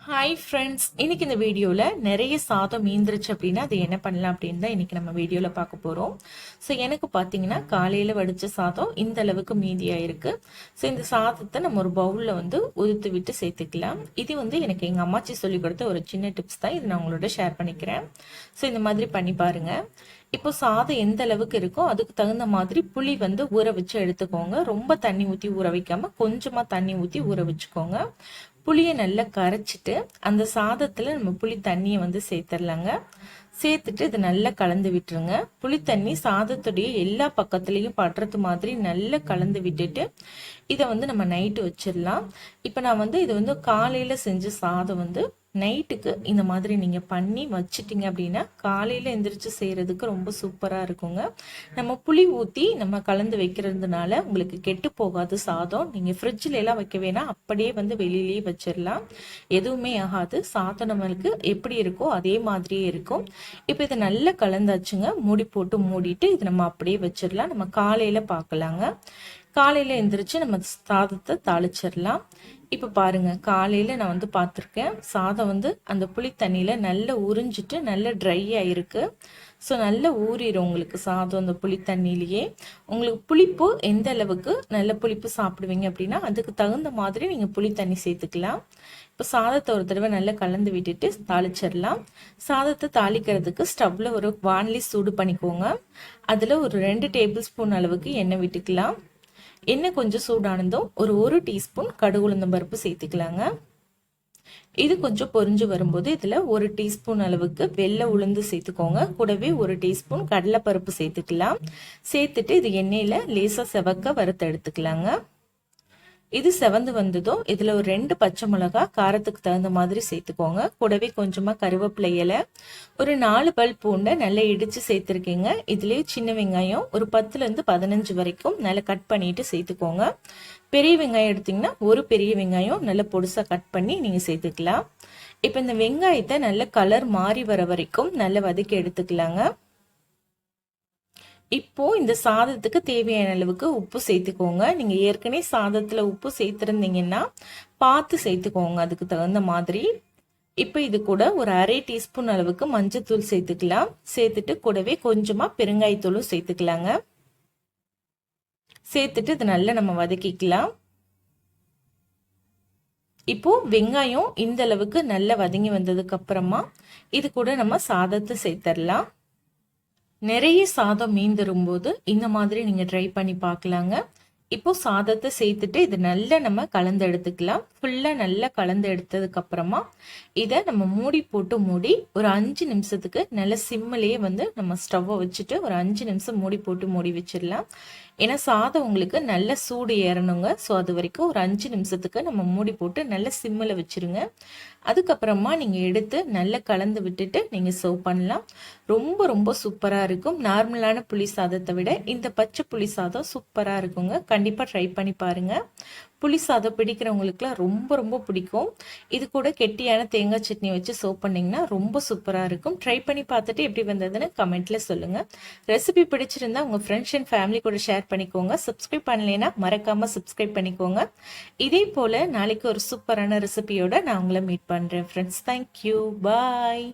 Hi friends, இன்னைக்கு இந்த வீடியோவில் நிறைய சாதம் மீந்துருச்சு அப்படின்னா அது என்ன பண்ணலாம் அப்படின்னு தான் இன்னைக்கு நம்ம வீடியோவில் பார்க்க போகிறோம். ஸோ எனக்கு பார்த்தீங்கன்னா காலையில் வடித்த சாதம் இந்த அளவுக்கு மீதியாக இருக்குது. ஸோ இந்த சாதத்தை நம்ம ஒரு பவுலில் வந்து உதுத்து விட்டு சேர்த்துக்கலாம். இது வந்து எனக்கு எங்கள் அம்மாச்சி சொல்லி கொடுத்த ஒரு சின்ன டிப்ஸ் தான், இது நான் உங்களோட ஷேர் பண்ணிக்கிறேன். ஸோ இந்த மாதிரி பண்ணி பாருங்கள். இப்போ சாதம் எந்த அளவுக்கு இருக்கோ அதுக்கு தகுந்த மாதிரி புளி வந்து ஊற வச்சு எடுத்துக்கோங்க. ரொம்ப தண்ணி ஊற்றி ஊற வைக்காம கொஞ்சமாக தண்ணி ஊற்றி ஊற வச்சுக்கோங்க. புளியை நல்லா கரைச்சிட்டு அந்த சாதத்தில் நம்ம புளி தண்ணியை வந்து சேர்த்துடலாங்க. சேர்த்துட்டு இதை நல்லா கலந்து விட்டுருங்க. புளி தண்ணி சாதத்துடைய எல்லா பக்கத்துலேயும் படுறது மாதிரி நல்லா கலந்து விட்டுட்டு இதை வந்து நம்ம நைட்டு வச்சிடலாம். இப்போ நான் வந்து இது வந்து காலையில் செஞ்ச சாதம் வந்து நைட்டுக்கு இந்த மாதிரி நீங்கள் பண்ணி வச்சிட்டிங்க அப்படின்னா காலையில் எந்திரிச்சு செய்கிறதுக்கு ரொம்ப சூப்பராக இருக்குங்க. நம்ம புளி ஊற்றி நம்ம கலந்து வைக்கிறதுனால உங்களுக்கு கெட்டு போகாது சாதம். நீங்கள் ஃப்ரிட்ஜில் எல்லாம் வைக்க வேணாம், அப்படியே வந்து வெளியிலேயே வச்சிடலாம், எதுவுமே ஆகாது. சாதம் நம்மளுக்கு எப்படி இருக்கோ அதே மாதிரியே இருக்கும். இப்போ இதை நல்லா கலந்தாச்சுங்க. மூடி போட்டு மூடிட்டு இதை நம்ம அப்படியே வச்சிடலாம். நம்ம காலையில் பார்க்கலாங்க. காலையில் எந்திரிச்சு நம்ம சாதத்தை தாளிச்சிடலாம். இப்போ பாருங்க, காலையில் நான் வந்து பார்த்துருக்கேன் சாதம் வந்து அந்த புளி தண்ணியில் நல்லா உறிஞ்சிட்டு நல்ல ட்ரை ஆயிருக்கு. ஸோ நல்லா ஊறிடும் உங்களுக்கு சாதம் அந்த புளி தண்ணியிலேயே. உங்களுக்கு புளிப்பு எந்த அளவுக்கு நல்ல புளிப்பு சாப்பிடுவீங்க அப்படின்னா அதுக்கு தகுந்த மாதிரி நீங்கள் புளி தண்ணி சேர்த்துக்கலாம். இப்போ சாதத்தை ஒரு தடவை நல்லா கலந்து விட்டுட்டு தாளிச்சிடலாம். சாதத்தை தாளிக்கிறதுக்கு ஸ்டவ்வில் ஒரு வானலி சூடு பண்ணிக்கோங்க. அதில் ஒரு 2 டேபிள் ஸ்பூன் அளவுக்கு எண்ணெய் விட்டுக்கலாம். எண்ணெய் கொஞ்சம் சூடானதும் ஒரு டீஸ்பூன் கடுகு உளுந்தம் பருப்பு சேர்த்துக்கலாங்க. இது கொஞ்சம் பொரிஞ்சு வரும்போது இதில் 1 டீஸ்பூன் அளவுக்கு வெள்ளை உளுந்து சேர்த்துக்கோங்க. கூடவே 1 டீஸ்பூன் கடலைப்பருப்பு சேர்த்துக்கலாம். சேர்த்துட்டு இது எண்ணெயில் லேசாக செவக்க வறுத்து எடுத்துக்கலாங்க. இது செவந்து வந்ததும் இதில் ஒரு 2 பச்சை மிளகா காரத்துக்கு தகுந்த மாதிரி சேர்த்துக்கோங்க. கூடவே கொஞ்சமாக கருவேப்பிலை இலை, ஒரு 4 பல் பூண்டை நல்லா இடித்து சேர்த்துருக்கீங்க. இதுலேயே சின்ன வெங்காயம் ஒரு 10லேருந்து 15 வரைக்கும் நல்லா கட் பண்ணிட்டு சேர்த்துக்கோங்க. பெரிய வெங்காயம் எடுத்திங்கன்னா ஒரு பெரிய வெங்காயம் நல்லா பொடுசாக கட் பண்ணி நீங்கள் சேர்த்துக்கலாம். இப்போ இந்த வெங்காயத்தை நல்ல கலர் மாறி வர வரைக்கும் நல்லா வதக்கி எடுத்துக்கலாங்க. இப்போ இந்த சாதத்துக்கு தேவையான அளவுக்கு உப்பு சேர்த்துக்கோங்க. நீங்க ஏற்கனவே சாதத்துல உப்பு சேர்த்திருந்தீங்கன்னா பார்த்து சேர்த்துக்கோங்க அதுக்கு தகுந்த மாதிரி. இப்போ இது கூட ஒரு 1/2 டீஸ்பூன் அளவுக்கு மஞ்சத்தூள் சேர்த்துக்கலாம். சேர்த்துட்டு கூடவே கொஞ்சமா பெருங்காயத்தூளும் சேர்த்துக்கலாங்க. சேர்த்துட்டு இது நல்லா நம்ம வதக்கிக்கலாம். இப்போ வெங்காயம் இந்த அளவுக்கு நல்லா வதங்கி வந்ததுக்கு அப்புறமா இது கூட நம்ம சாதத்தை சேர்த்துடலாம். நிறைய சாதம் மீந்துரும்போது இந்த மாதிரி நீங்கள் ட்ரை பண்ணி பார்க்கலாங்க. இப்போ சாதத்தை சேர்த்துட்டு இது நல்லா நம்ம கலந்து எடுத்துக்கலாம். ஃபுல்லாக நல்லா கலந்து எடுத்ததுக்கு அப்புறமா இதை நம்ம மூடி போட்டு மூடி ஒரு 5 நிமிஷத்துக்கு நல்ல சிம்மிலேயே வந்து நம்ம ஸ்டவ்வை வச்சுட்டு ஒரு 5 நிமிஷம் மூடி போட்டு மூடி வச்சிடலாம். ஏன்னா சாதம் உங்களுக்கு நல்ல சூடு ஏறணுங்க. ஸோ அது வரைக்கும் ஒரு 5 நிமிஷத்துக்கு நம்ம மூடி போட்டு நல்ல சிம்மில் வச்சுருங்க. அதுக்கப்புறமா நீங்கள் எடுத்து நல்லா கலந்து விட்டுட்டு நீங்கள் சர்வ் பண்ணலாம். ரொம்ப ரொம்ப சூப்பராக இருக்கும். நார்மலான புளி சாதத்தை விட இந்த பச்சை புளி சாதம் சூப்பராக இருக்குங்க. கண்டிப்பாக ட்ரை பண்ணி பாருங்கள். புளி சாதம் பிடிக்கிறவங்களுக்குலாம் ரொம்ப ரொம்ப பிடிக்கும். இது கூட கெட்டியான தேங்காய் சட்னி வச்சு சர்வ் பண்ணிங்கன்னா ரொம்ப சூப்பராக இருக்கும். ட்ரை பண்ணி பார்த்துட்டு எப்படி வந்ததுன்னு கமெண்ட்டில் சொல்லுங்கள். ரெசிபி பிடிச்சிருந்தா உங்கள் ஃப்ரெண்ட்ஸ் அண்ட் ஃபேமிலி கூட ஷேர் பண்ணிக்கோங்க. சப்ஸ்கிரைப் பண்ணலைன்னா மறக்காமல் சப்ஸ்கிரைப் பண்ணிக்கோங்க. இதே போல் நாளைக்கு ஒரு சூப்பரான ரெசிபியோட நான் உங்களை மீட் பண்ணுறேன் ஃப்ரெண்ட்ஸ். தேங்க்யூ, பாய்.